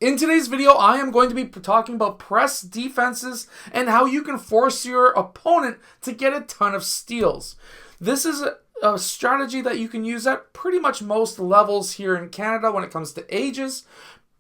In today's video, I am going to be talking about press defenses and how you can force your opponent to get a ton of steals. This is a strategy that you can use at pretty much most levels here in Canada when it comes to ages.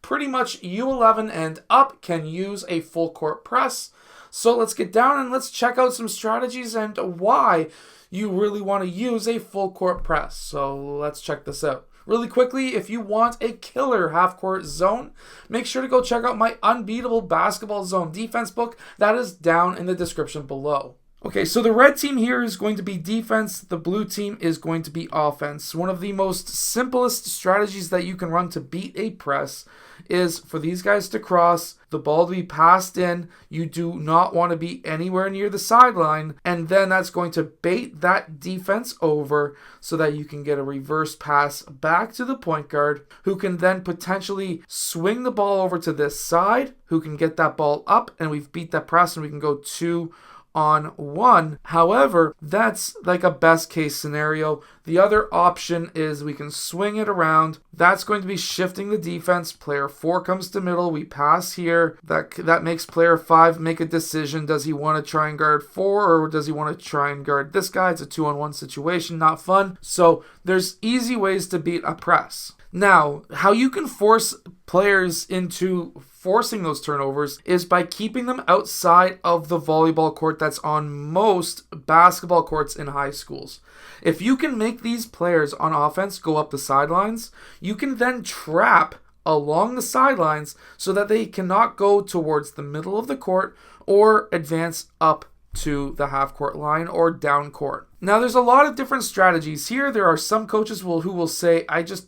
Pretty much U11 and up can use a full court press. So let's get down and let's check out some strategies and why you really want to use a full court press. So let's check this out. Really quickly, if you want a killer half-court zone, make sure to go check out my Unbeatable Basketball Zone Defense book. That is down in the description below. Okay, so the red team here is going to be defense. The blue team is going to be offense. One of the most simplest strategies that you can run to beat a press is for these guys to cross, the ball to be passed in. You do not want to be anywhere near the sideline, and then that's going to bait that defense over so that you can get a reverse pass back to the point guard, who can then potentially swing the ball over to this side, who can get that ball up, and we've beat that press and we can go 2-on-1. However, that's like a best case scenario. The other option is we can swing it around. That's going to be shifting the defense. Player 4 comes to middle. We pass here. That makes player 5 make a decision. Does he want to try and guard 4 or does he want to try and guard this guy? It's a 2-on-1 situation. Not fun. So there's easy ways to beat a press. Now, how you can force players into forcing those turnovers is by keeping them outside of the volleyball court that's on most basketball courts in high schools. If you can make these players on offense go up the sidelines, you can then trap along the sidelines so that they cannot go towards the middle of the court or advance up to the half-court line or down court. Now, there's a lot of different strategies here. There are some coaches who will say, I just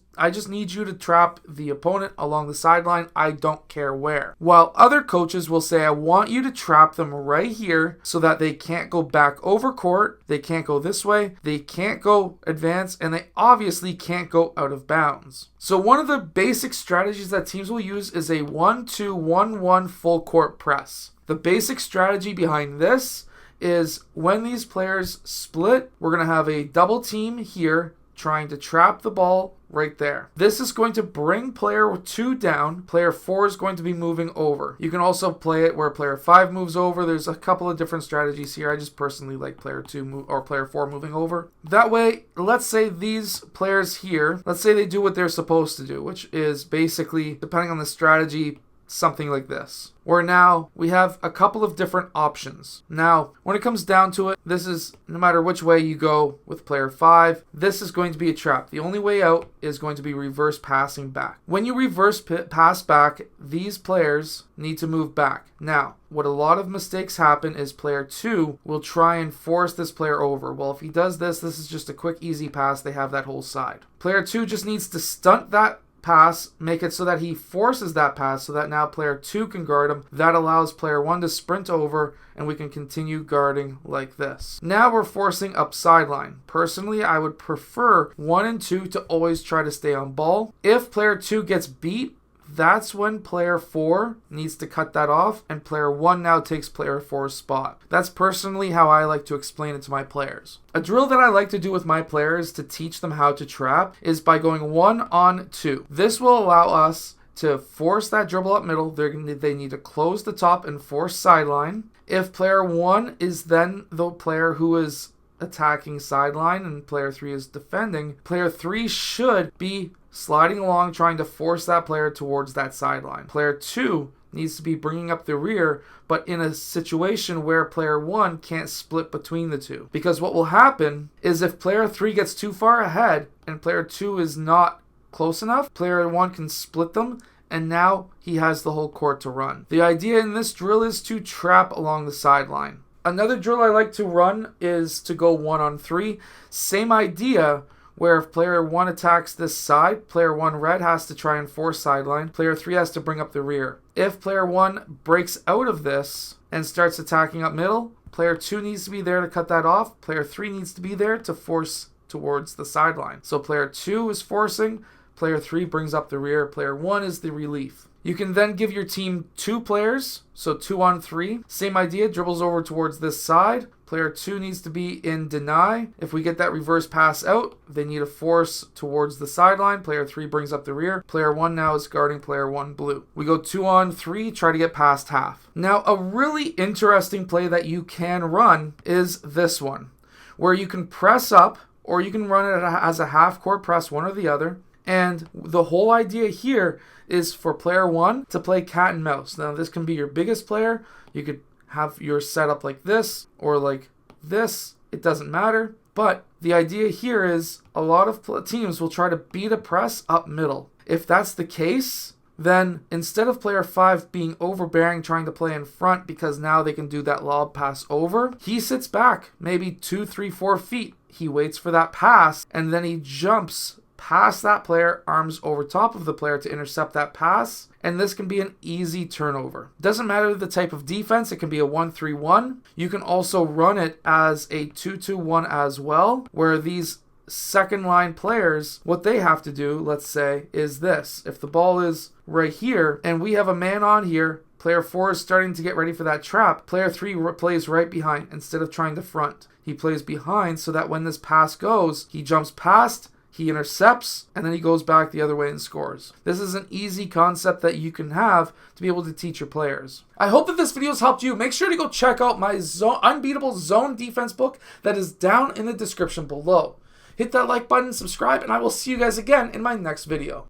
need you to trap the opponent along the sideline. I don't care where. While other coaches will say, I want you to trap them right here so that they can't go back over court. They can't go this way. They can't go advance. And they obviously can't go out of bounds. So one of the basic strategies that teams will use is a 1-2-1-1 full court press. The basic strategy behind this is when these players split, we're going to have a double team here trying to trap the ball right there. This is going to bring player 2 down. Player 4 is going to be moving over. You can also play it where player 5 moves over. There's a couple of different strategies here. I just personally like player 2 or player 4 moving over. That way, let's say these players here, let's say they do what they're supposed to do, which is basically, depending on the strategy, something like this, where now we have a couple of different options. Now, when it comes down to it, this is, no matter which way you go with player 5, this is going to be a trap. The only way out is going to be reverse passing back. When you reverse pass back, these players need to move back. Now, what a lot of mistakes happen is player 2 will try and force this player over. Well, if he does this, this is just a quick, easy pass. They have that whole side. Player 2 just needs to stunt that pass, make it so that he forces that pass so that now player 2 can guard him. That allows player 1 to sprint over and we can continue guarding like this. Now we're forcing up sideline. Personally, I would prefer 1 and 2 to always try to stay on ball. If player 2 gets beat, that's when player 4 needs to cut that off and player 1 now takes player 4's spot. That's personally how I like to explain it to my players. A drill that I like to do with my players to teach them how to trap is by going 1-on-2. This will allow us to force that dribble up middle. They need to close the top and force sideline. If player 1 is then the player who is attacking sideline and player 3 is defending, player 3 should be sliding along trying to force that player towards that sideline. Player 2 needs to be bringing up the rear, but in a situation where player 1 can't split between the two. Because what will happen is if player 3 gets too far ahead and player 2 is not close enough, player 1 can split them and now he has the whole court to run. The idea in this drill is to trap along the sideline. Another drill I like to run is to go 1-on-3. Same idea, where if player 1 attacks this side, player 1 red has to try and force sideline. Player 3 has to bring up the rear. If player 1 breaks out of this and starts attacking up middle, player 2 needs to be there to cut that off. Player 3 needs to be there to force towards the sideline. So player 2 is forcing, player 3 brings up the rear, player 1 is the relief. You can then give your team 2 players, so 2-on-3. Same idea, dribbles over towards this side. Player 2 needs to be in deny. If we get that reverse pass out, they need a force towards the sideline. Player 3 brings up the rear. Player 1 now is guarding player 1 blue. We go 2-on-3, try to get past half. Now, a really interesting play that you can run is this one, where you can press up, or you can run it as a half-court press, one or the other. And the whole idea here is for player 1 to play cat and mouse. Now, this can be your biggest player. You could have your setup like this or like this. It doesn't matter. But the idea here is a lot of teams will try to beat a press up middle. If that's the case, then instead of player 5 being overbearing trying to play in front because now they can do that lob pass over, he sits back maybe 2, 3, 4 feet. He waits for that pass and then he jumps past that player, arms over top of the player to intercept that pass, and this can be an easy turnover. Doesn't matter the type of defense, it can be a 1-3-1. You can also run it as a 2-2-1 as well, where these second line players, what they have to do, let's say, is this. If the ball is right here and we have a man on here, player 4 is starting to get ready for that trap. Player 3 plays right behind instead of trying to front. He plays behind so that when this pass goes, he jumps past, he intercepts, and then he goes back the other way and scores. This is an easy concept that you can have to be able to teach your players. I hope that this video has helped you. Make sure to go check out my Unbeatable Zone Defense book that is down in the description below. Hit that like button, subscribe, and I will see you guys again in my next video.